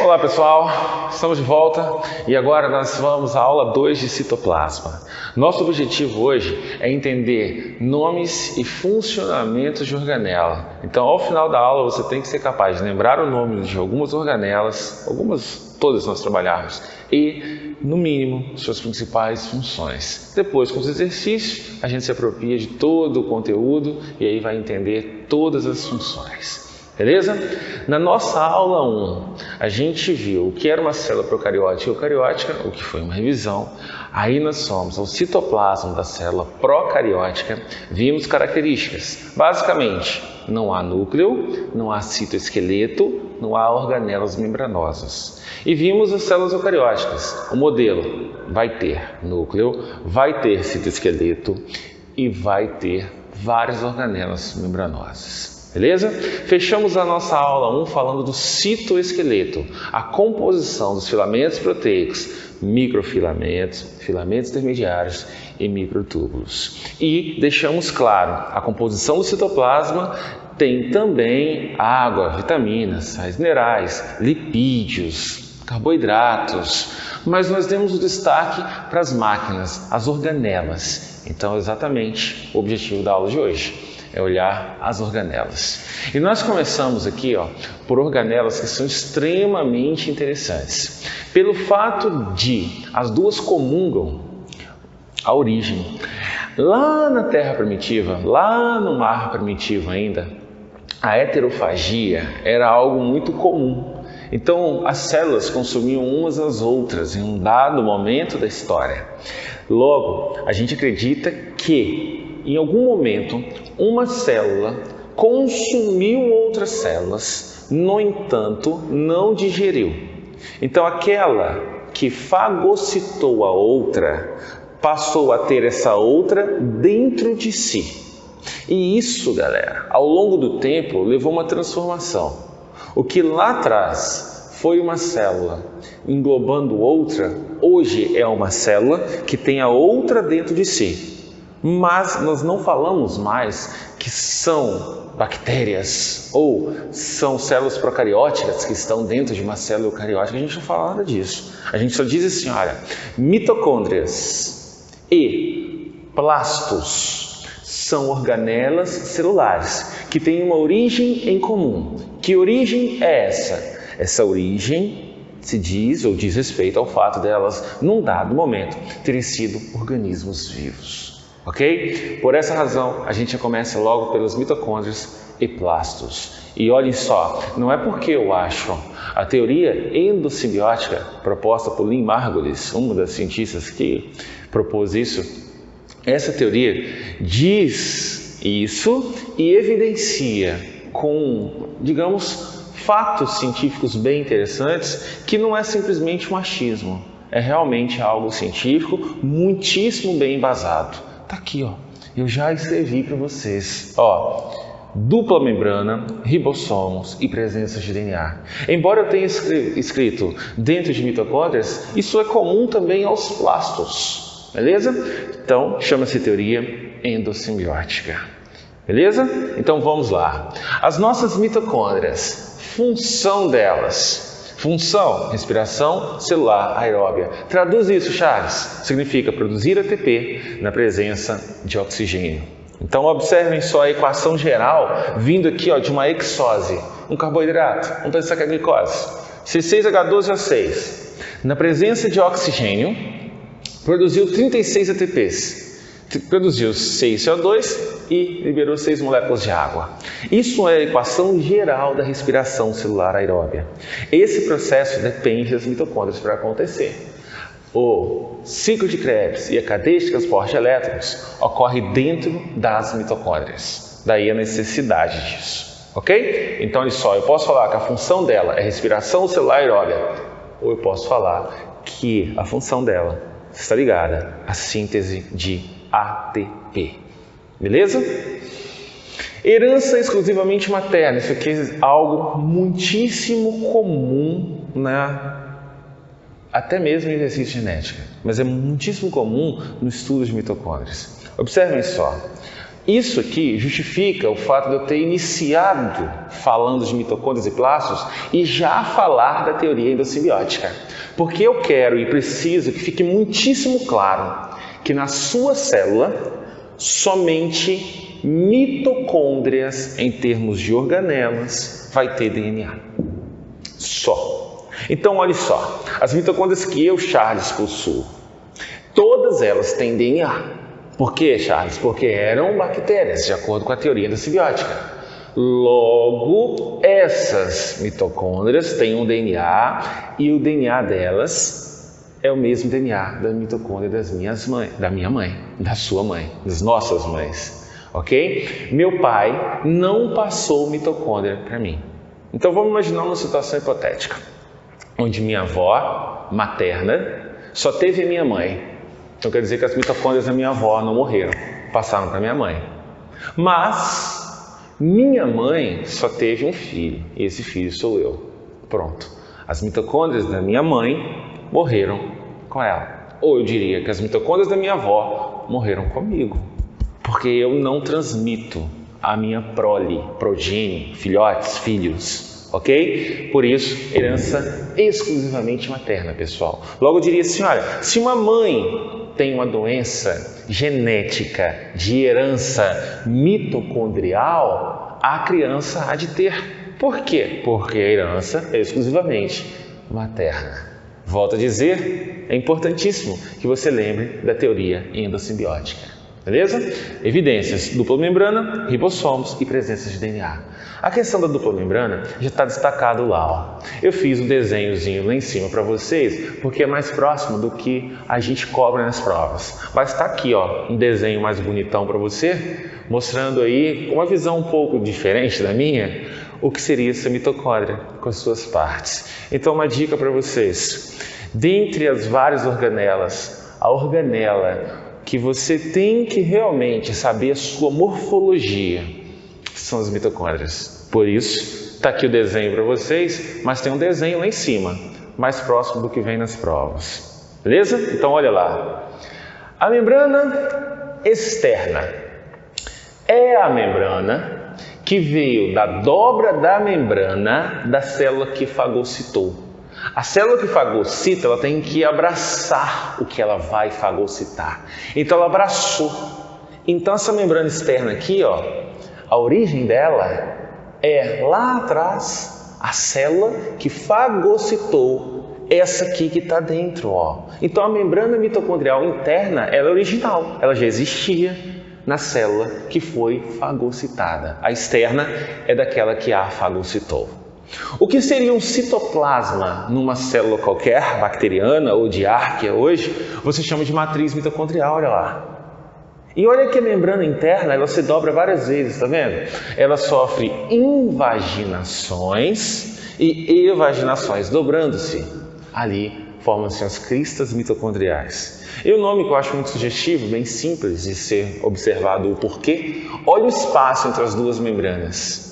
Olá pessoal, estamos de volta e agora nós vamos à aula 2 de citoplasma. Nosso objetivo hoje é entender nomes e funcionamentos de organela. Então ao final da aula você tem que ser capaz de lembrar o nome de algumas organelas, todas nós trabalhamos, e no mínimo suas principais funções. Depois com os exercícios a gente se apropria de todo o conteúdo e aí vai entender todas as funções. Beleza? Na nossa aula 1, a gente viu o que era uma célula procariótica e eucariótica, o que foi uma revisão. Aí nós fomos ao citoplasma da célula procariótica, vimos características. Basicamente, não há núcleo, não há citoesqueleto, não há organelas membranosas. E vimos as células eucarióticas. O modelo vai ter núcleo, vai ter citoesqueleto e vai ter várias organelas membranosas. Beleza? Fechamos a nossa aula 1 falando do citoesqueleto, a composição dos filamentos proteicos, microfilamentos, filamentos intermediários e microtúbulos. E deixamos claro, a composição do citoplasma tem também água, vitaminas, sais minerais, lipídios, carboidratos, mas nós demos o destaque para as máquinas, as organelas. Então, exatamente o objetivo da aula de hoje é olhar as organelas. E nós começamos aqui por organelas que são extremamente interessantes. Pelo fato de as duas comungam a origem. Lá na Terra primitiva, lá no mar primitivo ainda, a heterofagia era algo muito comum. Então as células consumiam umas às outras em um dado momento da história. Logo, a gente acredita que em algum momento, uma célula consumiu outras células, no entanto, não digeriu. Então, aquela que fagocitou a outra, passou a ter essa outra dentro de si. E isso, galera, ao longo do tempo, levou a uma transformação. O que lá atrás foi uma célula englobando outra, hoje é uma célula que tem a outra dentro de si. Mas nós não falamos mais que são bactérias ou são células procarióticas que estão dentro de uma célula eucariótica. A gente não fala nada disso. A gente só diz assim, olha, mitocôndrias e plastos são organelas celulares que têm uma origem em comum. Que origem é essa? Essa origem se diz ou diz respeito ao fato delas, num dado momento, terem sido organismos vivos. Ok? Por essa razão, a gente já começa logo pelos mitocôndrios e plastos. E olhem só, não é porque eu acho a teoria endossimbiótica proposta por Lynn Margulis, uma das cientistas que propôs isso, essa teoria diz isso e evidencia com, digamos, fatos científicos bem interessantes que não é simplesmente um achismo, é realmente algo científico muitíssimo bem embasado. Tá aqui, eu já escrevi para vocês, dupla membrana, ribossomos e presença de DNA. Embora eu tenha escrito dentro de mitocôndrias, isso é comum também aos plastos, beleza? Então, chama-se teoria endossimbiótica, beleza? Então, vamos lá. As nossas mitocôndrias, função delas... Função, respiração celular aeróbia. Traduz isso, Charles. Significa produzir ATP na presença de oxigênio. Então, observem só a equação geral vindo aqui de uma hexose. Um carboidrato, vamos pensar que é a glicose. C6H12O6. Na presença de oxigênio, produziu 36 ATPs. Produziu 6 CO2 e liberou 6 moléculas de água. Isso é a equação geral da respiração celular aeróbia. Esse processo depende das mitocôndrias para acontecer. O ciclo de Krebs e a cadeia de transporte de elétrons ocorre dentro das mitocôndrias. Daí a necessidade disso. Ok? Então, olha só, eu posso falar que a função dela é respiração celular aeróbia, ou eu posso falar que a função dela está ligada à síntese de ATP. Beleza? Herança exclusivamente materna. Isso aqui é algo muitíssimo comum até mesmo em exercício genética, mas é muitíssimo comum no estudo de mitocôndrias. Observem só. Isso aqui justifica o fato de eu ter iniciado falando de mitocôndrias e plastos e já falar da teoria endossimbiótica. Porque eu quero e preciso que fique muitíssimo claro que na sua célula somente mitocôndrias em termos de organelas vai ter DNA. Só. Então olhe só, as mitocôndrias que eu, Charles, possuo, todas elas têm DNA. Por quê, Charles? Porque eram bactérias, de acordo com a teoria endossimbiótica. Logo, essas mitocôndrias têm um DNA e o DNA delas é o mesmo DNA da mitocôndria da minha mãe, da sua mãe, das nossas mães, ok? Meu pai não passou mitocôndria para mim. Então vamos imaginar uma situação hipotética, onde minha avó materna só teve a minha mãe. Então quer dizer que as mitocôndrias da minha avó não morreram, passaram para minha mãe. Mas minha mãe só teve um filho, e esse filho sou eu. Pronto. As mitocôndrias da minha mãe morreram com ela. Ou eu diria que as mitocôndrias da minha avó morreram comigo. Porque eu não transmito a minha progênie, filhotes, filhos. Ok? Por isso, herança exclusivamente materna, pessoal. Logo eu diria assim, olha, se uma mãe tem uma doença genética de herança mitocondrial, a criança há de ter. Por quê? Porque a herança é exclusivamente materna. Volto a dizer, é importantíssimo que você lembre da teoria endossimbiótica. Beleza? Evidências, dupla membrana, ribossomos e presença de DNA. A questão da dupla membrana já está destacado lá. Ó. Eu fiz um desenhozinho lá em cima para vocês, porque é mais próximo do que a gente cobra nas provas. Mas está aqui, ó, um desenho mais bonitão para você, mostrando aí, com uma visão um pouco diferente da minha, o que seria essa mitocôndria com as suas partes. Então, uma dica para vocês. Dentre as várias organelas, a organela que você tem que realmente saber a sua morfologia são as mitocôndrias. Por isso, está aqui o desenho para vocês, mas tem um desenho lá em cima, mais próximo do que vem nas provas. Beleza? Então, olha lá. A membrana externa é a membrana que veio da dobra da membrana da célula que fagocitou. A célula que fagocita, ela tem que abraçar o que ela vai fagocitar. Então, ela abraçou. Então, essa membrana externa aqui, ó, a origem dela é lá atrás, a célula que fagocitou essa aqui que está dentro, ó. Então, a membrana mitocondrial interna, ela é original, ela já existia na célula que foi fagocitada. A externa é daquela que a fagocitou. O que seria um citoplasma numa célula qualquer, bacteriana ou de arquea hoje, você chama de matriz mitocondrial, olha lá. E olha que a membrana interna, ela se dobra várias vezes, tá vendo? Ela sofre invaginações e evaginações, dobrando-se. Ali formam-se as cristas mitocondriais. E o nome que eu acho muito sugestivo, bem simples de ser observado o porquê, olha o espaço entre as duas membranas.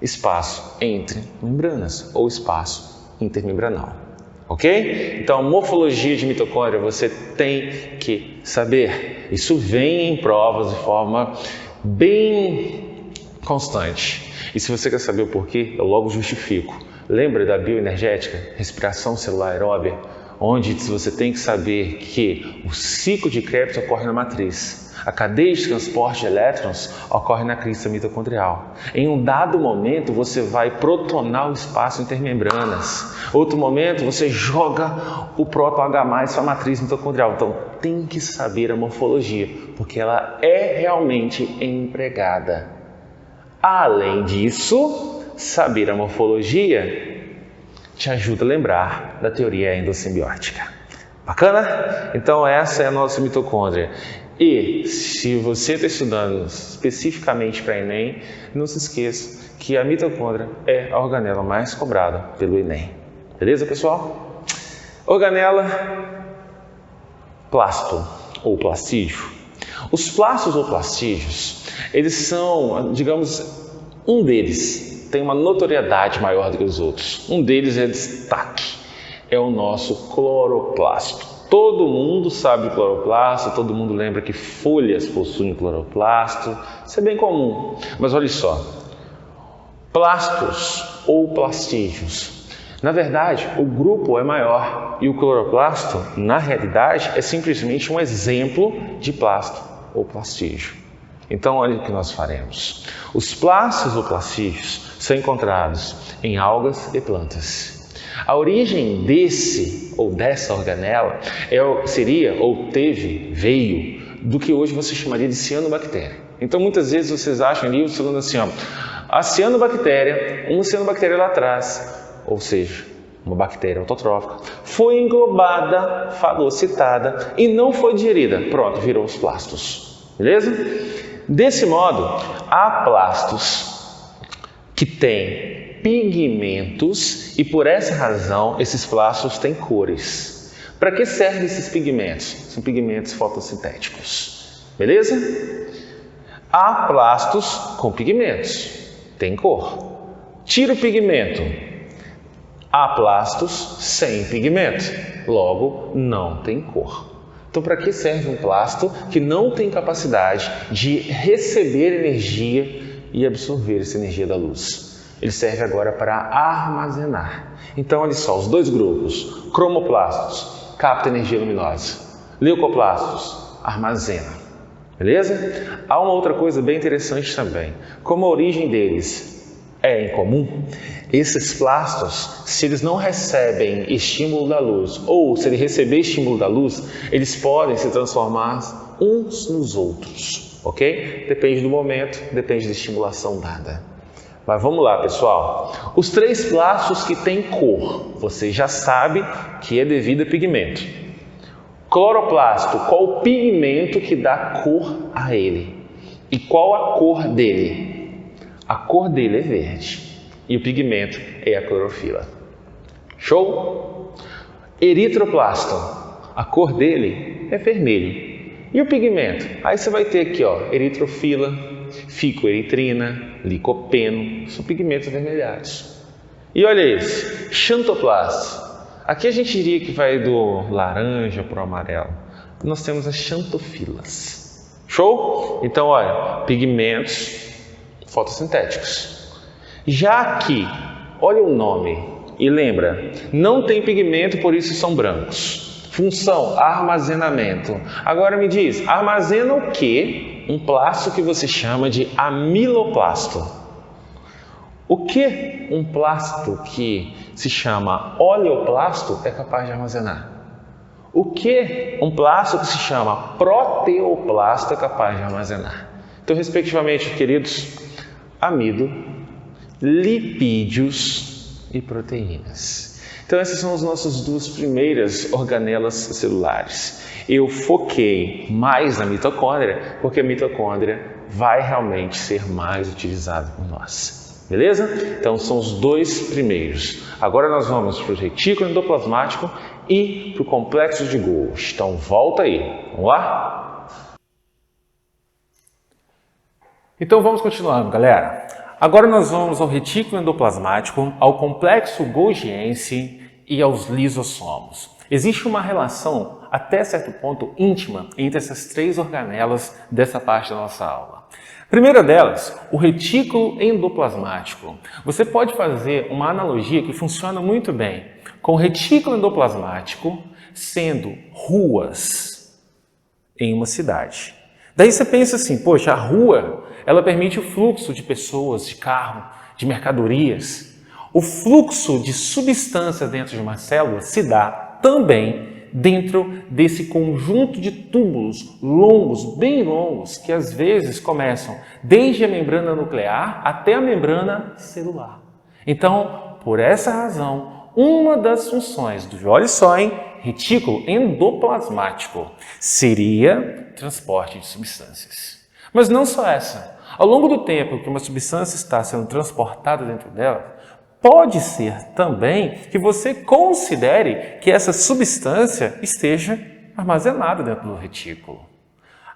Espaço entre membranas ou espaço intermembranal, ok? Então, a morfologia de mitocôndria você tem que saber. Isso vem em provas de forma bem constante. E se você quer saber o porquê, eu logo justifico. Lembra da bioenergética, respiração celular aeróbia, onde você tem que saber que o ciclo de Krebs ocorre na matriz. A cadeia de transporte de elétrons ocorre na crista mitocondrial. Em um dado momento, você vai protonar o espaço intermembranas. Outro momento, você joga o próton H+, para a matriz mitocondrial. Então, tem que saber a morfologia, porque ela é realmente empregada. Além disso, saber a morfologia te ajuda a lembrar da teoria endossimbiótica. Bacana? Então, essa é a nossa mitocôndria. E se você está estudando especificamente para Enem, não se esqueça que a mitocôndria é a organela mais cobrada pelo Enem. Beleza, pessoal? Organela plasto ou plastídeo. Os plastos ou plastídeos, eles são, digamos, um deles tem uma notoriedade maior do que os outros. Um deles é destaque, é o nosso cloroplasto. Todo mundo sabe de cloroplasto, todo mundo lembra que folhas possuem cloroplasto, isso é bem comum. Mas olha só, plastos ou plastígios. Na verdade, o grupo é maior e o cloroplasto, na realidade, é simplesmente um exemplo de plasto ou plastígio. Então, olha o que nós faremos. Os plastos ou plastígios são encontrados em algas e plantas. A origem desse ou dessa organela veio do que hoje você chamaria de cianobactéria. Então, muitas vezes vocês acham ali, falando assim, ó, uma cianobactéria lá atrás, ou seja, uma bactéria autotrófica, foi englobada, fagocitada e não foi digerida. Pronto, virou os plastos. Beleza? Desse modo, há plastos que têm pigmentos e por essa razão esses plastos têm cores. Para que servem esses pigmentos? São pigmentos fotossintéticos. Beleza? Há plastos com pigmentos, tem cor. Tira o pigmento. Há plastos sem pigmento, logo não tem cor. Então, para que serve um plasto que não tem capacidade de receber energia e absorver essa energia da luz? Ele serve agora para armazenar. Então, olha só, os dois grupos, cromoplastos, capta energia luminosa, leucoplastos, armazena. Beleza? Há uma outra coisa bem interessante também. Como a origem deles é incomum, esses plastos, se eles não recebem estímulo da luz, ou se ele receber estímulo da luz, eles podem se transformar uns nos outros, ok? Depende do momento, depende da estimulação dada. Mas vamos lá, pessoal. Os três plastos que têm cor, você já sabe que é devido a pigmento. Cloroplasto, qual o pigmento que dá cor a ele? E qual a cor dele? A cor dele é verde e o pigmento é a clorofila. Show? Eritroplasto, a cor dele é vermelho. E o pigmento? Aí você vai ter aqui, ó, eritrofila, ficoeritrina, licopeno, são pigmentos avermelhados. E olha esse, xantoplasto. Aqui a gente diria que vai do laranja para o amarelo. Nós temos as xantofilas. Show? Então, olha, pigmentos fotossintéticos. Já aqui, olha o nome e lembra, não tem pigmento, por isso são brancos. Função, armazenamento. Agora me diz, armazena o quê? Um plasto que você chama de amiloplasto. O que um plasto que se chama oleoplasto é capaz de armazenar? O que um plasto que se chama proteoplasto é capaz de armazenar? Então, respectivamente, queridos, amido, lipídios e proteínas. Então, essas são as nossas duas primeiras organelas celulares. Eu foquei mais na mitocôndria, porque a mitocôndria vai realmente ser mais utilizada por nós. Beleza? Então, são os dois primeiros. Agora nós vamos para o retículo endoplasmático e para o complexo de Golgi. Então, volta aí. Vamos lá? Então, vamos continuando, galera. Agora nós vamos ao retículo endoplasmático, ao complexo golgiense e aos lisossomos. Existe uma relação, até certo ponto, íntima entre essas três organelas dessa parte da nossa aula. Primeira delas, o retículo endoplasmático. Você pode fazer uma analogia que funciona muito bem com o retículo endoplasmático sendo ruas em uma cidade. Daí você pensa assim, poxa, a rua, ela permite o fluxo de pessoas, de carro, de mercadorias. O fluxo de substâncias dentro de uma célula se dá também dentro desse conjunto de túbulos longos, bem longos, que às vezes começam desde a membrana nuclear até a membrana celular. Então, por essa razão, uma das funções do, olha só, retículo endoplasmático seria transporte de substâncias. Mas não só essa. Ao longo do tempo que uma substância está sendo transportada dentro dela, pode ser também que você considere que essa substância esteja armazenada dentro do retículo.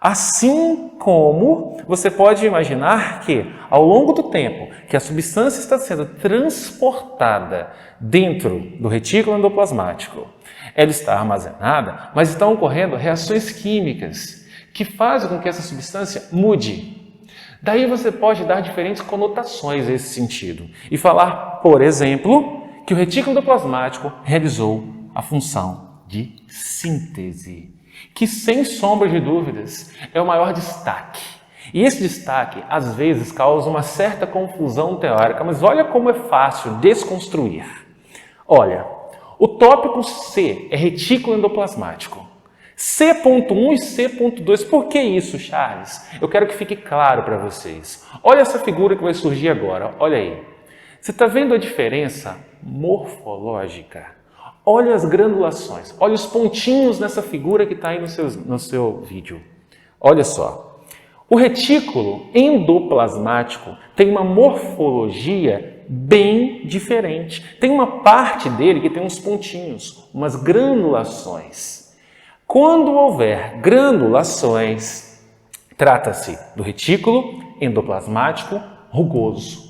Assim como você pode imaginar que, ao longo do tempo que a substância está sendo transportada dentro do retículo endoplasmático, ela está armazenada, mas estão ocorrendo reações químicas que fazem com que essa substância mude. Daí você pode dar diferentes conotações a esse sentido e falar, por exemplo, que o retículo endoplasmático realizou a função de síntese, que sem sombra de dúvidas é o maior destaque. E esse destaque, às vezes, causa uma certa confusão teórica, mas olha como é fácil desconstruir. Olha, o tópico C é retículo endoplasmático. C.1 e C.2. Por que isso, Charles? Eu quero que fique claro para vocês. Olha essa figura que vai surgir agora. Olha aí. Você está vendo a diferença morfológica? Olha as granulações. Olha os pontinhos nessa figura que está aí no seu vídeo. Olha só. O retículo endoplasmático tem uma morfologia bem diferente. Tem uma parte dele que tem uns pontinhos, umas granulações. Quando houver granulações, trata-se do retículo endoplasmático rugoso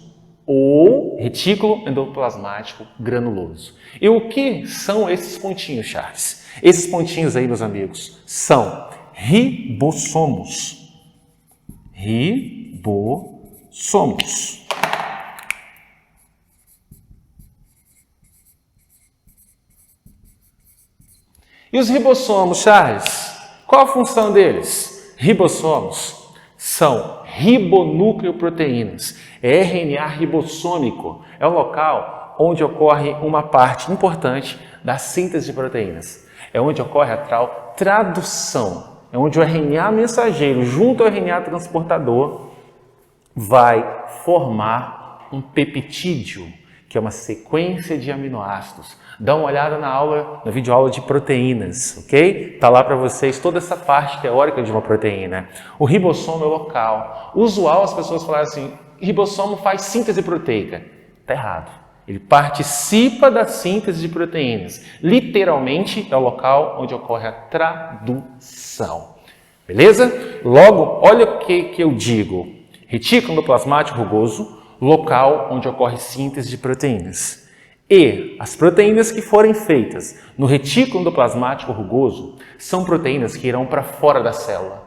ou retículo endoplasmático granuloso. E o que são esses pontinhos, Charles? Esses pontinhos aí, meus amigos, são ribossomos. Ribossomos. E os ribossomos, Charles? Qual a função deles? Ribossomos são ribonúcleoproteínas. É RNA ribossômico. É o local onde ocorre uma parte importante da síntese de proteínas. É onde ocorre a tal tradução. É onde o RNA mensageiro, junto ao RNA transportador, vai formar um peptídeo, que é uma sequência de aminoácidos. Dá uma olhada na videoaula de proteínas, ok? Está lá para vocês toda essa parte teórica de uma proteína. O ribossomo é o local. Usual as pessoas falarem assim, ribossomo faz síntese proteica. Está errado. Ele participa da síntese de proteínas. Literalmente é o local onde ocorre a tradução. Beleza? Logo, olha o que eu digo. Retículo endoplasmático rugoso, local onde ocorre síntese de proteínas. E as proteínas que forem feitas no retículo endoplasmático rugoso são proteínas que irão para fora da célula.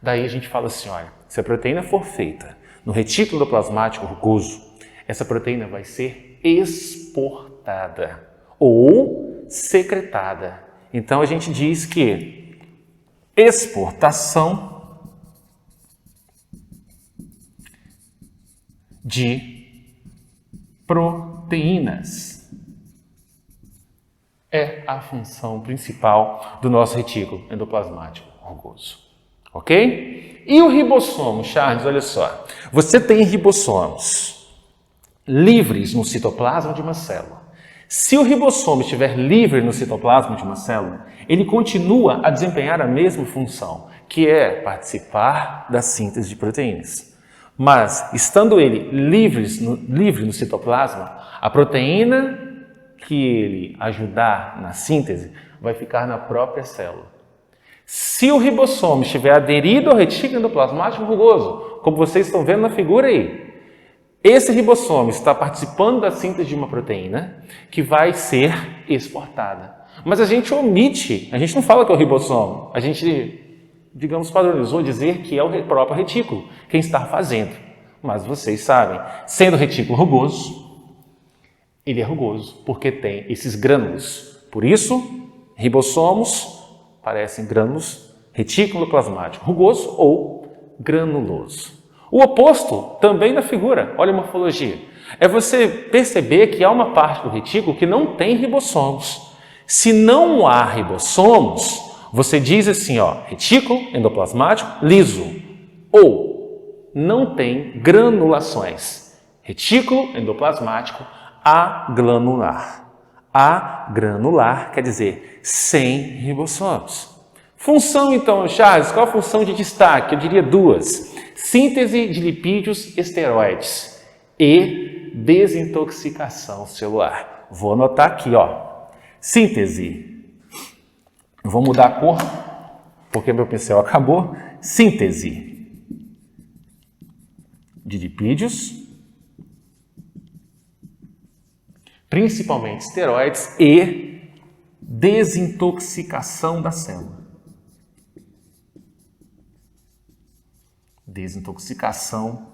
Daí a gente fala assim, olha, se a proteína for feita no retículo endoplasmático rugoso, essa proteína vai ser exportada ou secretada. Então a gente diz que exportação de proteínas é a função principal do nosso retículo endoplasmático rugoso. Ok? E o ribossomo, Charles, olha só. Você tem ribossomos livres no citoplasma de uma célula. Se o ribossomo estiver livre no citoplasma de uma célula, ele continua a desempenhar a mesma função, que é participar da síntese de proteínas. Mas, estando ele livre no citoplasma, a proteína que ele ajudar na síntese vai ficar na própria célula. Se o ribossomo estiver aderido ao retículo endoplasmático rugoso, como vocês estão vendo na figura aí, esse ribossomo está participando da síntese de uma proteína que vai ser exportada. Mas a gente omite, a gente não fala que é o ribossomo, a gente, digamos, padronizou dizer que é o próprio retículo quem está fazendo. Mas vocês sabem, sendo retículo rugoso, ele é rugoso porque tem esses grânulos. Por isso, ribossomos parecem grânulos, retículo plasmático rugoso ou granuloso. O oposto, também na figura, olha a morfologia, é você perceber que há uma parte do retículo que não tem ribossomos. Se não há ribossomos, você diz assim, ó, retículo endoplasmático liso, ou não tem granulações. Retículo endoplasmático aglanular. Agranular quer dizer sem ribossomos. Função, então, Charles, qual a função de destaque? Eu diria duas. Síntese de lipídios esteroides e desintoxicação celular. Vou anotar aqui, ó. Síntese. Vou mudar a cor, porque meu pincel acabou. síntese de lipídios, principalmente esteroides, e desintoxicação da célula. Desintoxicação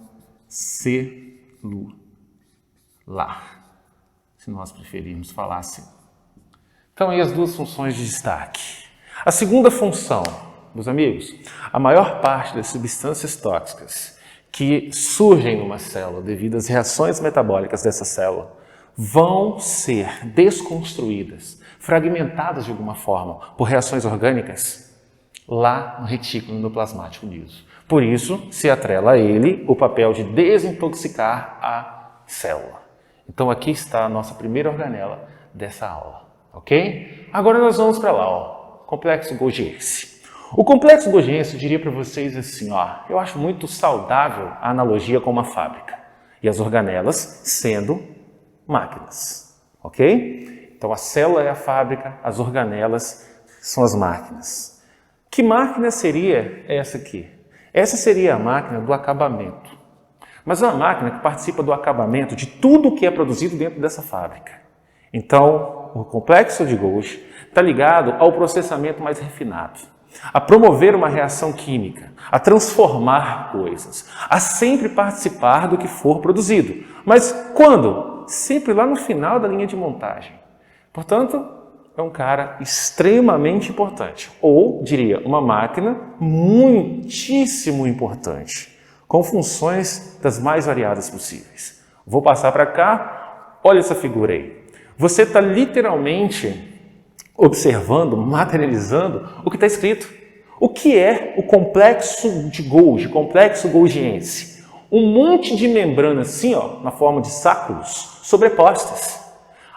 celular, se nós preferirmos falar assim. Então, aí as duas funções de destaque. A segunda função, meus amigos, a maior parte das substâncias tóxicas que surgem numa célula devido às reações metabólicas dessa célula vão ser desconstruídas, fragmentadas de alguma forma por reações orgânicas lá no retículo endoplasmático liso. Por isso, se atrela a ele o papel de desintoxicar a célula. Então, aqui está a nossa primeira organela dessa aula, ok? Agora nós vamos para lá, ó, complexo Golgiense. O complexo Golgiense, eu diria para vocês assim, ó, eu acho muito saudável a analogia com uma fábrica e as organelas sendo máquinas, ok? Então, a célula é a fábrica, as organelas são as máquinas. Que máquina seria essa aqui? Essa seria a máquina do acabamento. Mas é uma máquina que participa do acabamento de tudo que é produzido dentro dessa fábrica. Então, o complexo de Golgi está ligado ao processamento mais refinado, a promover uma reação química, a transformar coisas, a sempre participar do que for produzido. Mas quando? Sempre lá no final da linha de montagem. Portanto, é um cara extremamente importante, ou, diria, uma máquina muitíssimo importante, com funções das mais variadas possíveis. Vou passar para cá, olha essa figura aí. Você está literalmente observando, materializando o que está escrito. O que é o complexo de Golgi, complexo golgiense? Um monte de membranas assim, ó, na forma de sáculos, sobrepostas.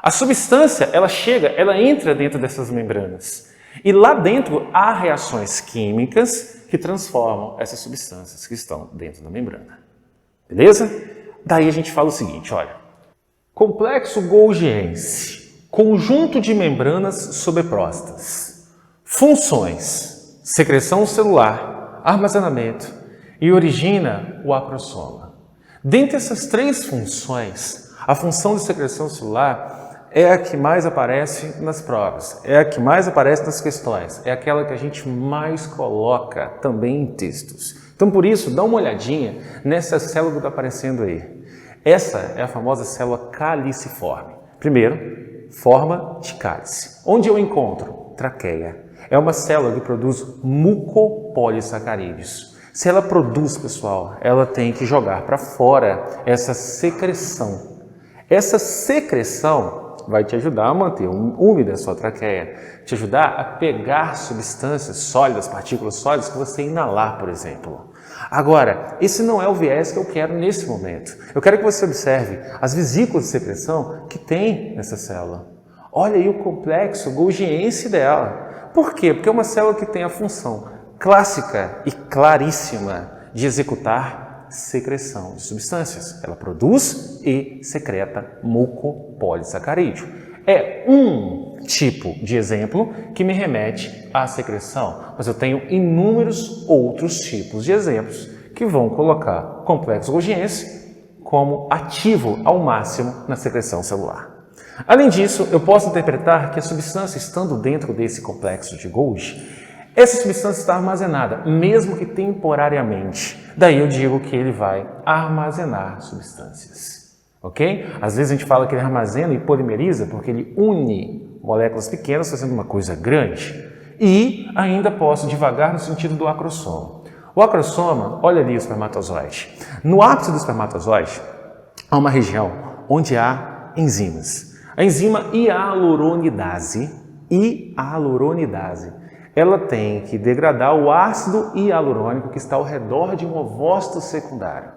A substância, ela entra dentro dessas membranas. E lá dentro há reações químicas que transformam essas substâncias que estão dentro da membrana. Beleza? Daí a gente fala o seguinte, olha. Complexo Golgiense, conjunto de membranas sobrepostas. Funções, secreção celular, armazenamento e origina o acrosoma. Dentre essas três funções, a função de secreção celular é a que mais aparece nas provas, é a que mais aparece nas questões, é aquela que a gente mais coloca também em textos. Então, por isso, dá uma olhadinha nessa célula que está aparecendo aí. Essa é a famosa célula caliciforme. Primeiro, forma de cálice. Onde eu encontro? Traqueia. É uma célula que produz mucopolissacarídeos. Se ela produz, pessoal, ela tem que jogar para fora essa secreção. Essa secreção vai te ajudar a manter úmida a sua traqueia, te ajudar a pegar substâncias sólidas, partículas sólidas que você inalar, por exemplo. Agora, esse não é o viés que eu quero nesse momento. Eu quero que você observe as vesículas de secreção que tem nessa célula. Olha aí o complexo golgiense dela. Por quê? Porque é uma célula que tem a função clássica e claríssima de executar secreção de substâncias. Ela produz e secreta mucopolissacarídeo. É um tipo de exemplo que me remete à secreção, mas eu tenho inúmeros outros tipos de exemplos que vão colocar o complexo golgiense como ativo ao máximo na secreção celular. Além disso, eu posso interpretar que a substância estando dentro desse complexo de Golgi, essa substância está armazenada, mesmo que temporariamente. Daí eu digo que ele vai armazenar substâncias, ok? Às vezes a gente fala que ele armazena e polimeriza porque ele une moléculas pequenas fazendo uma coisa grande. E ainda posso divagar no sentido do acrosoma. O acrosoma, olha ali o espermatozoide. No ápice do espermatozoide, há uma região onde há enzimas. A enzima hialuronidase, ela tem que degradar o ácido hialurônico que está ao redor de um ovócito secundário.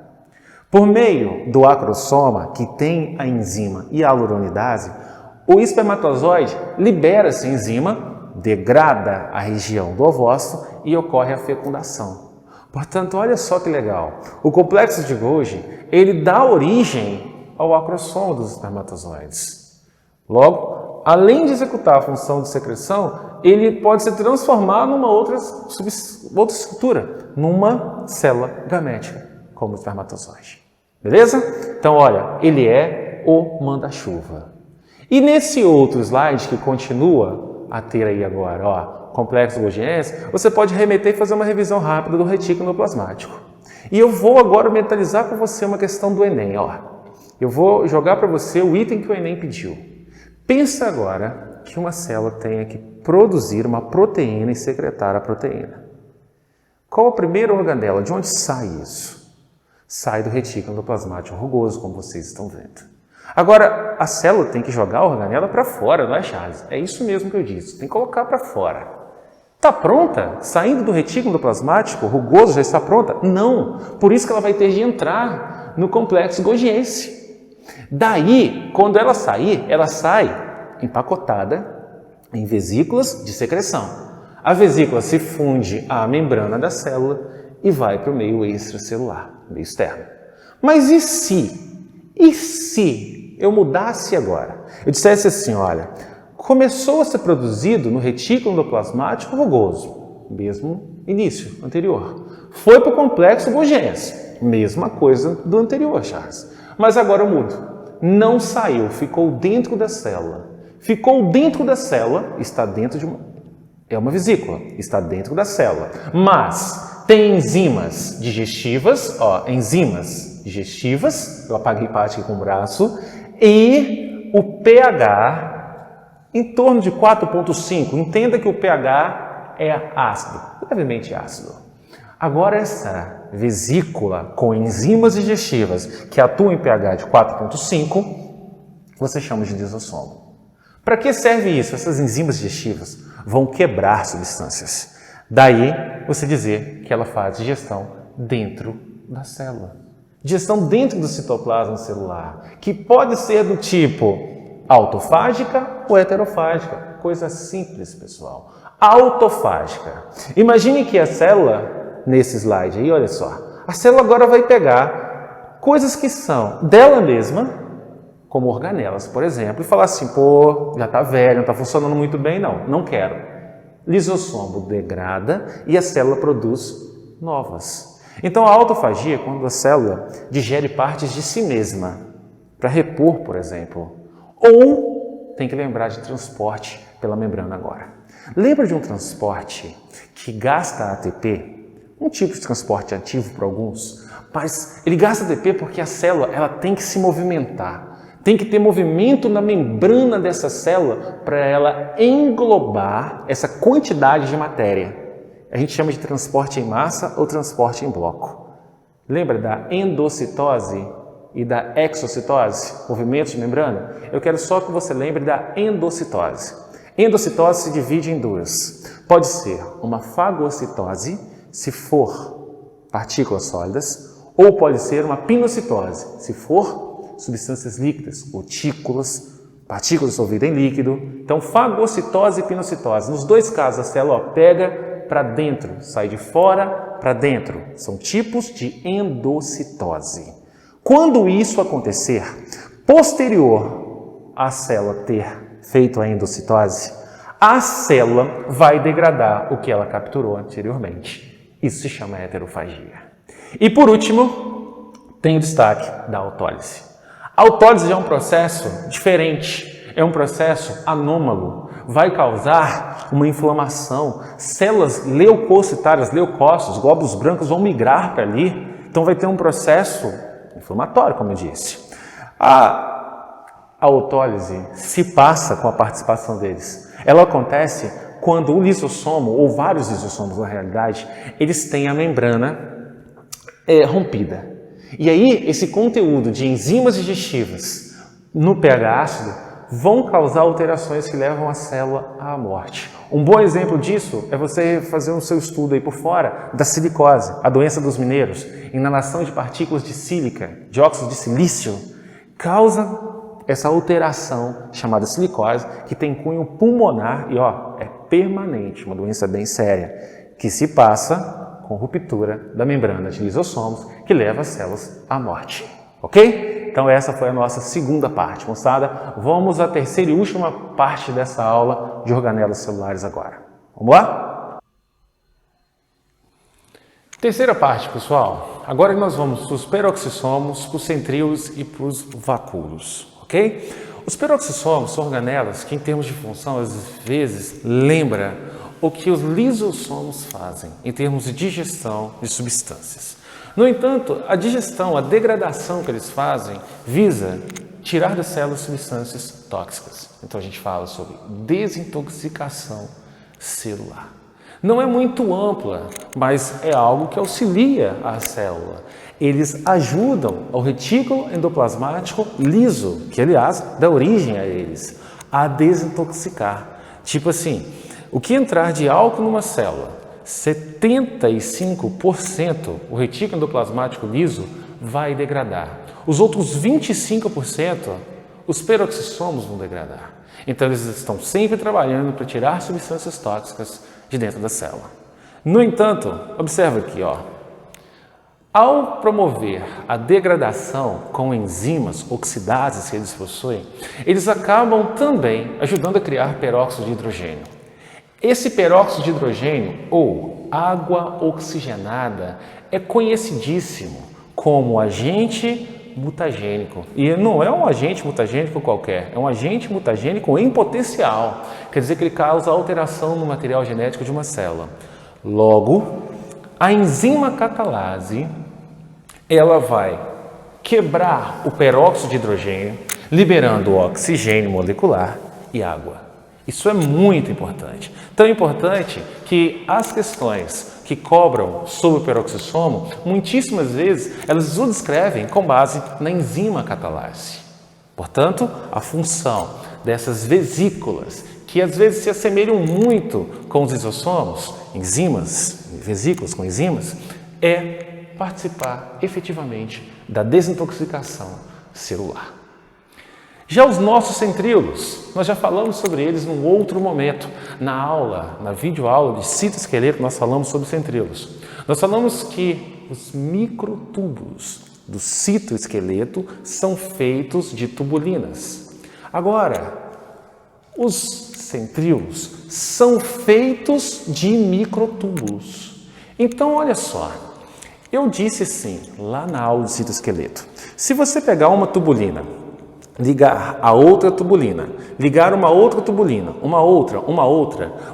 Por meio do acrosoma, que tem a enzima hialuronidase, o espermatozoide libera essa enzima, degrada a região do ovócito e ocorre a fecundação. Portanto, olha só que legal. O complexo de Golgi, ele dá origem ao acrosoma dos espermatozoides. Logo, além de executar a função de secreção, ele pode se transformar numa outra estrutura, numa célula gamética, como o espermatozoide. Beleza? Então, olha, ele é o manda-chuva. E nesse outro slide que continua a ter aí agora, ó, complexo Golgiense, você pode remeter e fazer uma revisão rápida do retículo endoplasmático. E eu vou agora mentalizar com você uma questão do Enem, ó. Eu vou jogar para você o item que o Enem pediu. Pensa agora que uma célula tenha que produzir uma proteína e secretar a proteína. Qual a primeira organela? De onde sai isso? Sai do retículo endoplasmático rugoso, como vocês estão vendo. Agora, a célula tem que jogar a organela para fora, não é, Charles? É isso mesmo que eu disse, tem que colocar para fora. Está pronta? Saindo do retículo endoplasmático rugoso, já está pronta? Não, por isso que ela vai ter de entrar no complexo Golgiense. Daí, quando ela sair, ela sai empacotada em vesículas de secreção. A vesícula se funde à membrana da célula e vai para o meio extracelular, meio externo. Mas e se eu mudasse agora? Eu dissesse assim, olha, começou a ser produzido no retículo endoplasmático rugoso, mesmo início, anterior. Foi para o complexo Golgiense, mesma coisa do anterior, Charles. Mas agora eu mudo. Não saiu, ficou dentro da célula. Ficou dentro da célula, está dentro de uma... É uma vesícula, está dentro da célula. Mas tem enzimas digestivas, ó, enzimas digestivas, eu apaguei parte aqui com o braço, e o pH em torno de 4,5. Entenda que o pH é ácido, levemente ácido. Agora essa vesícula com enzimas digestivas que atuam em pH de 4,5, você chama de lisossomo. Para que serve isso? Essas enzimas digestivas vão quebrar substâncias. Daí você dizer que ela faz digestão dentro da célula. Digestão dentro do citoplasma celular, que pode ser do tipo autofágica ou heterofágica. Coisa simples, pessoal. Autofágica. Imagine que a célula, nesse slide aí, olha só, a célula agora vai pegar coisas que são dela mesma, como organelas, por exemplo, e falar assim, pô, já está velho, não está funcionando muito bem, não quero. Lisossomo degrada e a célula produz novas. Então, a autofagia é quando a célula digere partes de si mesma, para repor, por exemplo. Ou tem que lembrar de transporte pela membrana agora. Lembra de um transporte que gasta ATP? Um tipo de transporte ativo para alguns, mas ele gasta ATP porque a célula ela tem que se movimentar. Tem que ter movimento na membrana dessa célula para ela englobar essa quantidade de matéria. A gente chama de transporte em massa ou transporte em bloco. Lembra da endocitose e da exocitose, movimentos de membrana? Eu quero só que você lembre da endocitose. Endocitose se divide em duas. Pode ser uma fagocitose, se for partículas sólidas, ou pode ser uma pinocitose, se for substâncias líquidas, gotículas, partículas dissolvidas em líquido. Então, fagocitose e pinocitose. Nos dois casos, a célula pega para dentro, sai de fora para dentro. São tipos de endocitose. Quando isso acontecer, posterior à célula ter feito a endocitose, a célula vai degradar o que ela capturou anteriormente. Isso se chama heterofagia. E por último, tem o destaque da autólise. A autólise é um processo diferente, é um processo anômalo, vai causar uma inflamação, células leucocitárias, leucócitos, glóbulos brancos vão migrar para ali, então vai ter um processo inflamatório, como eu disse. A autólise se passa com a participação deles. Ela acontece quando o lisossomo, ou vários lisossomos na realidade, eles têm a membrana rompida. E aí, esse conteúdo de enzimas digestivas no pH ácido vão causar alterações que levam a célula à morte. Um bom exemplo disso é você fazer o seu estudo aí por fora da silicose, a doença dos mineiros, inalação de partículas de sílica, dióxido de silício, causa essa alteração chamada silicose, que tem cunho pulmonar e é permanente, uma doença bem séria, que se passa com ruptura da membrana de lisossomos, que leva as células à morte. Ok? Então essa foi a nossa segunda parte, moçada. Vamos à terceira e última parte dessa aula de organelas celulares agora. Vamos lá? Terceira parte, pessoal. Agora nós vamos para os peroxissomos, para os centríolos e para os vacúolos, ok? Os peroxissomos são organelas que, em termos de função, às vezes lembra o que os lisossomos fazem em termos de digestão de substâncias. No entanto, a digestão, a degradação que eles fazem, visa tirar das células substâncias tóxicas. Então a gente fala sobre desintoxicação celular. Não é muito ampla, mas é algo que auxilia a célula. Eles ajudam ao retículo endoplasmático liso, que aliás dá origem a eles, a desintoxicar. Tipo assim, o que entrar de álcool numa célula, 75% o retículo endoplasmático liso vai degradar. Os outros 25% os peroxissomos vão degradar. Então eles estão sempre trabalhando para tirar substâncias tóxicas de dentro da célula. No entanto, observa aqui, ó. Ao promover a degradação com enzimas oxidases que eles possuem, eles acabam também ajudando a criar peróxido de hidrogênio. Esse peróxido de hidrogênio, ou água oxigenada, é conhecidíssimo como agente mutagênico. E não é um agente mutagênico qualquer, é um agente mutagênico em potencial. Quer dizer que ele causa alteração no material genético de uma célula. Logo, a enzima catalase, ela vai quebrar o peróxido de hidrogênio, liberando o oxigênio molecular e água. Isso é muito importante. Tão importante que as questões que cobram sobre o peroxissomo, muitíssimas vezes, elas o descrevem com base na enzima catalase. Portanto, a função dessas vesículas, que às vezes se assemelham muito com os lisossomos, enzimas, vesículas com enzimas, é participar efetivamente da desintoxicação celular. Já os nossos centríolos, nós já falamos sobre eles num outro momento. Na videoaula de citoesqueleto, nós falamos sobre centríolos. Nós falamos que os microtúbulos do citoesqueleto são feitos de tubulinas. Agora, os centríolos são feitos de microtúbulos. Então, olha só, eu disse assim, lá na aula de citoesqueleto, se você pegar uma tubulina, ligar a outra tubulina, ligar uma outra tubulina, uma outra,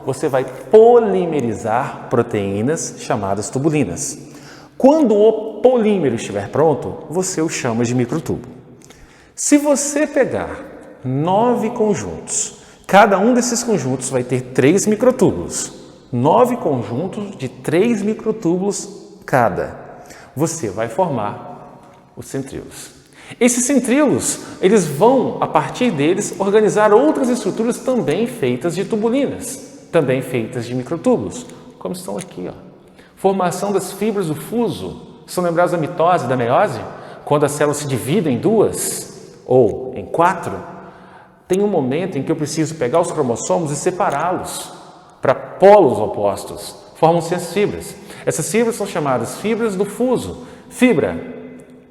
você vai polimerizar proteínas chamadas tubulinas. Quando o polímero estiver pronto, você o chama de microtubo. Se você pegar 9 conjuntos, cada um desses conjuntos vai ter 3 microtúbulos, 9 conjuntos de 3 microtúbulos cada, você vai formar os centríolos. Esses centríolos, eles vão, a partir deles, organizar outras estruturas também feitas de tubulinas, também feitas de microtúbulos, como estão aqui, ó. Formação das fibras do fuso. São lembrados da mitose e da meiose? Quando as células se dividem em 2 ou em 4, tem um momento em que eu preciso pegar os cromossomos e separá-los para polos opostos. Formam-se as fibras. Essas fibras são chamadas fibras do fuso. Fibra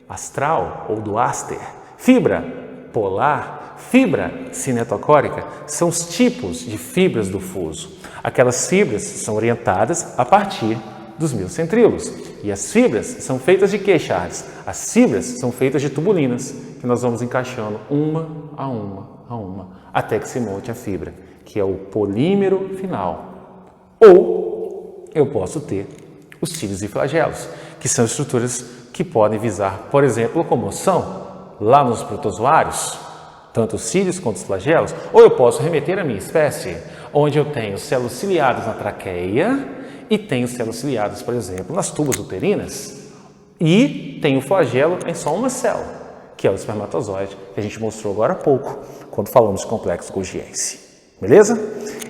astral ou do áster, fibra polar, fibra cinetocórica, são os tipos de fibras do fuso. Aquelas fibras são orientadas a partir dos miocentríolos. E as fibras são feitas de quê, Charles? As fibras são feitas de tubulinas, que nós vamos encaixando uma a uma, até que se monte a fibra, que é o polímero final. Ou eu posso ter os cílios e flagelos, que são estruturas que podem visar, por exemplo, locomoção lá nos protozoários, tanto os cílios quanto os flagelos, ou eu posso remeter à minha espécie, onde eu tenho células ciliadas na traqueia e tenho células ciliadas, por exemplo, nas tubas uterinas, e tenho flagelo em só uma célula, que é o espermatozoide, que a gente mostrou agora há pouco, quando falamos de complexo golgiense. Beleza?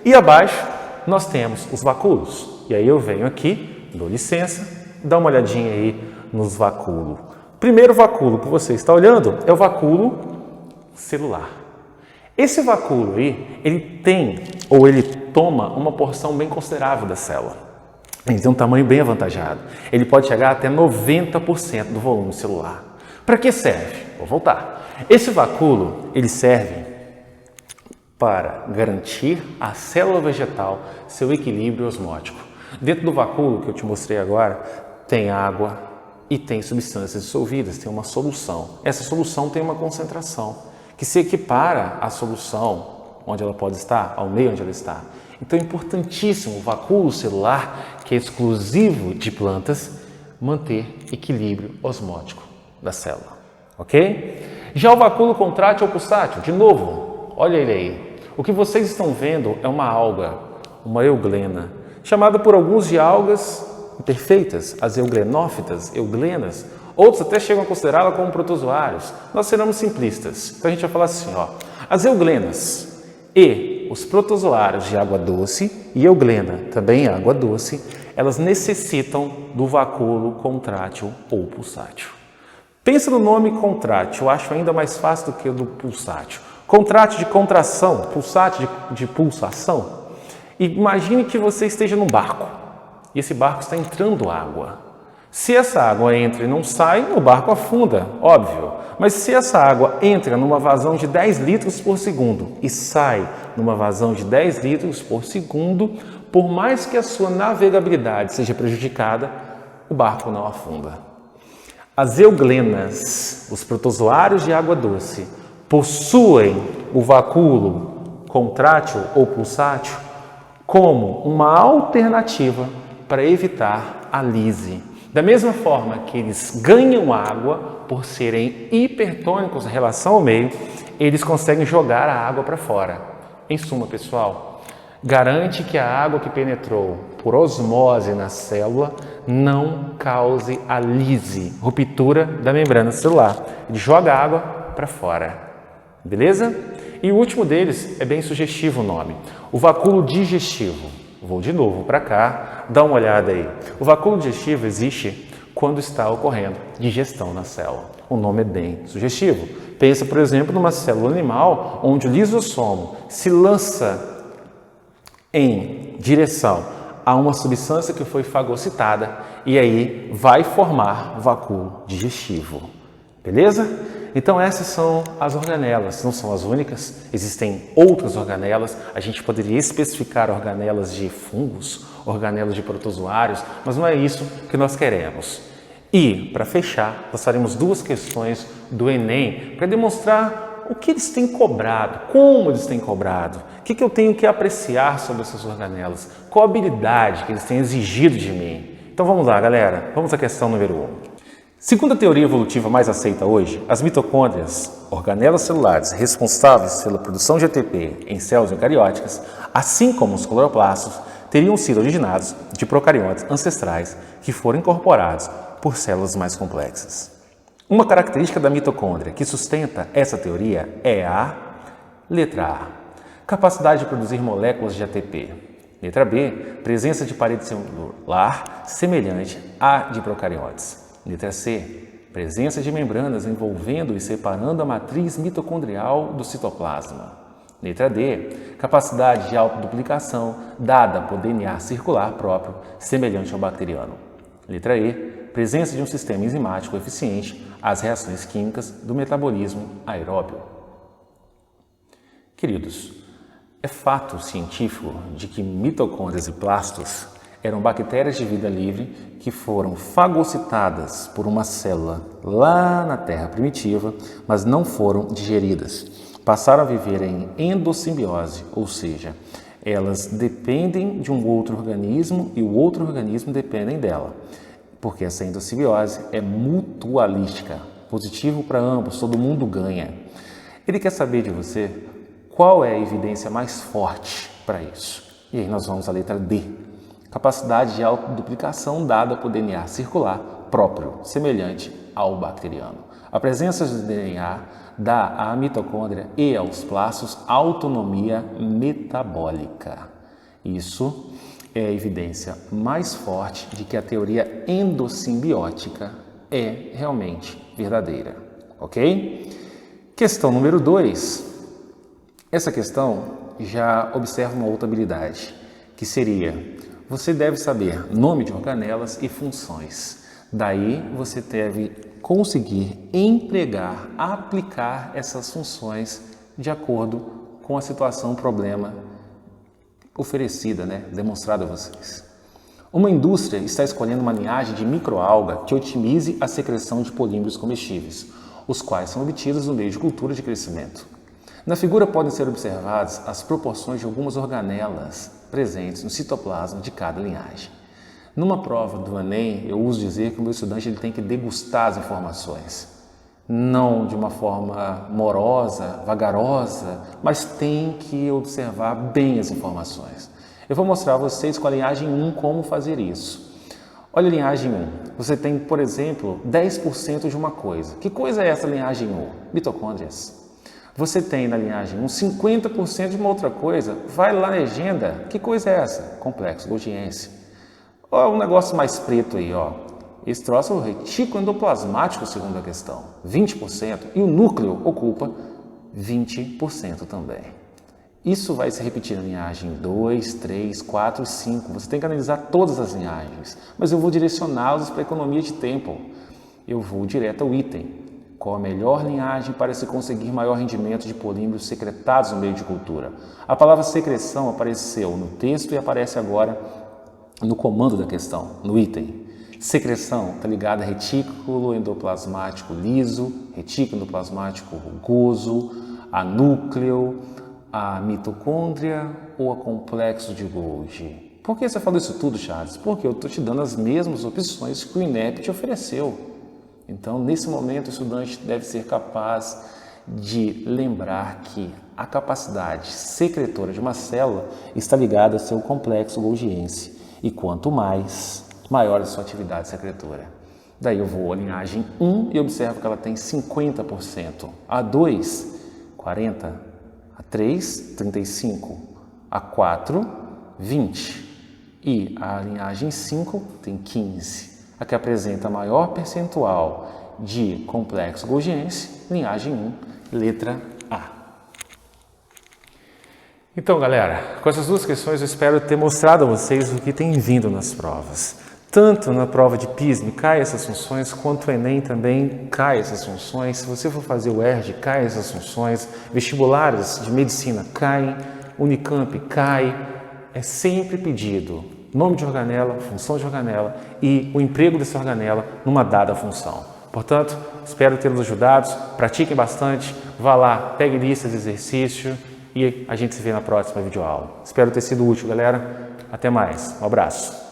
E abaixo nós temos os vacúolos. E aí eu venho aqui, dou licença, dá uma olhadinha aí nos vacúolos. Primeiro vacúolo que você está olhando é o vacúolo celular. Esse vacúolo aí, ele toma uma porção bem considerável da célula. Ele tem um tamanho bem avantajado. Ele pode chegar até 90% do volume celular. Para que serve? Vou voltar. Esse vacúolo, ele serve para garantir a célula vegetal seu equilíbrio osmótico. Dentro do vacúolo que eu te mostrei agora, tem água e tem substâncias dissolvidas, tem uma solução. Essa solução tem uma concentração que se equipara à solução onde ela pode estar, ao meio onde ela está. Então é importantíssimo o vacúolo celular, que é exclusivo de plantas, manter equilíbrio osmótico da célula, ok? Já o vacúolo contrátil ou pulsátil, de novo, olha ele aí. O que vocês estão vendo é uma alga, uma euglena, chamada por alguns de algas imperfeitas, as euglenófitas, euglenas. Outros até chegam a considerá-la como protozoários. Nós seremos simplistas. Então a gente vai falar assim, ó, as euglenas e os protozoários de água doce, e euglena também é água doce, elas necessitam do vacúolo contrátil ou pulsátil. Pensa no nome contrátil, eu acho ainda mais fácil do que o do pulsátil. Contrátil de contração, pulsátil de pulsação. Imagine que você esteja num barco e esse barco está entrando água. Se essa água entra e não sai, o barco afunda, óbvio. Mas se essa água entra numa vazão de 10 litros por segundo e sai numa vazão de 10 litros por segundo, por mais que a sua navegabilidade seja prejudicada, o barco não afunda. As euglenas, os protozoários de água doce, possuem o vacúolo contrátil ou pulsátil como uma alternativa para evitar a lise. Da mesma forma que eles ganham água por serem hipertônicos em relação ao meio, eles conseguem jogar a água para fora. Em suma, pessoal, garante que a água que penetrou por osmose na célula não cause a lise, ruptura da membrana celular. Ele joga a água para fora. Beleza? E o último deles é bem sugestivo o nome, o vacúolo digestivo. Vou de novo para cá, dá uma olhada aí. O vacúolo digestivo existe quando está ocorrendo digestão na célula. O nome é bem sugestivo. Pensa, por exemplo, numa célula animal onde o lisossomo se lança em direção a uma substância que foi fagocitada e aí vai formar vacúolo digestivo. Beleza? Então essas são as organelas, não são as únicas, existem outras organelas, a gente poderia especificar organelas de fungos, organelas de protozoários, mas não é isso que nós queremos. E, para fechar, nós faremos duas questões do Enem para demonstrar o que eles têm cobrado, como eles têm cobrado, o que eu tenho que apreciar sobre essas organelas, qual a habilidade que eles têm exigido de mim. Então vamos lá, galera, vamos à questão número 1. Segundo a teoria evolutiva mais aceita hoje, as mitocôndrias, organelas celulares responsáveis pela produção de ATP em células eucarióticas, assim como os cloroplastos, teriam sido originados de procariotes ancestrais que foram incorporados por células mais complexas. Uma característica da mitocôndria que sustenta essa teoria é a letra A, capacidade de produzir moléculas de ATP. Letra B, presença de parede celular semelhante à de procariotes. Letra C, presença de membranas envolvendo e separando a matriz mitocondrial do citoplasma. Letra D, capacidade de autoduplicação dada por DNA circular próprio, semelhante ao bacteriano. Letra E, presença de um sistema enzimático eficiente às reações químicas do metabolismo aeróbio. Queridos, é fato científico de que mitocôndrias e plastos eram bactérias de vida livre que foram fagocitadas por uma célula lá na Terra primitiva, mas não foram digeridas. Passaram a viver em endossimbiose, ou seja, elas dependem de um outro organismo e o outro organismo depende dela, porque essa endossimbiose é mutualística, positivo para ambos, todo mundo ganha. Ele quer saber de você qual é a evidência mais forte para isso. E aí nós vamos à letra D. Capacidade de autoduplicação dada por DNA circular próprio, semelhante ao bacteriano. A presença de DNA dá à mitocôndria e aos plastos autonomia metabólica. Isso é a evidência mais forte de que a teoria endossimbiótica é realmente verdadeira, ok? Questão número 2. Essa questão já observa uma outra habilidade, que seria: você deve saber nome de organelas e funções. Daí você deve conseguir empregar, aplicar essas funções de acordo com a situação, problema oferecida, demonstrada a vocês. Uma indústria está escolhendo uma linhagem de microalga que otimize a secreção de polímeros comestíveis, os quais são obtidos no meio de cultura de crescimento. Na figura podem ser observadas as proporções de algumas organelas presentes no citoplasma de cada linhagem. Numa prova do Enem, eu uso dizer que o meu estudante tem que degustar as informações. Não de uma forma morosa, vagarosa, mas tem que observar bem as informações. Eu vou mostrar a vocês com a linhagem 1 como fazer isso. Olha a linhagem 1. Você tem, por exemplo, 10% de uma coisa. Que coisa é essa linhagem 1? Mitocôndrias. Você tem na linhagem 1 50% de uma outra coisa. Vai lá na legenda. Que coisa é essa? Complexo Golgiense. Olha um negócio mais preto aí, ó. Esse troço é o retículo endoplasmático, segundo a questão. 20%. E o núcleo ocupa 20% também. Isso vai se repetir na linhagem 2, 3, 4 e 5. Você tem que analisar todas as linhagens, mas eu vou direcioná-los para a economia de tempo. Eu vou direto ao item. Qual a melhor linhagem para se conseguir maior rendimento de polímeros secretados no meio de cultura? A palavra secreção apareceu no texto e aparece agora no comando da questão, no item. Secreção está ligada a retículo endoplasmático liso, retículo endoplasmático rugoso, a núcleo, a mitocôndria ou a complexo de Golgi. Por que você falou isso tudo, Charles? Porque eu estou te dando as mesmas opções que o INEP te ofereceu. Então, nesse momento, o estudante deve ser capaz de lembrar que a capacidade secretora de uma célula está ligada ao seu complexo golgiense. E quanto mais, maior a sua atividade secretora. Daí eu vou à linhagem 1 e observo que ela tem 50%. A 2, 40%. A 3, 35%. A 4, 20%. E a linhagem 5 tem 15%. A que apresenta maior percentual de complexo golgiense, linhagem 1, letra A. Então, galera, com essas duas questões eu espero ter mostrado a vocês o que tem vindo nas provas. Tanto na prova de PISME cai essas funções, quanto o Enem também cai essas funções. Se você for fazer o ERG, cai essas funções. Vestibulares de medicina caem, Unicamp cai. É sempre pedido nome de organela, função de organela e o emprego dessa organela numa dada função. Portanto, espero tê-los ajudados. Pratiquem bastante, vá lá, pegue lista de exercício e a gente se vê na próxima videoaula. Espero ter sido útil, galera. Até mais. Um abraço.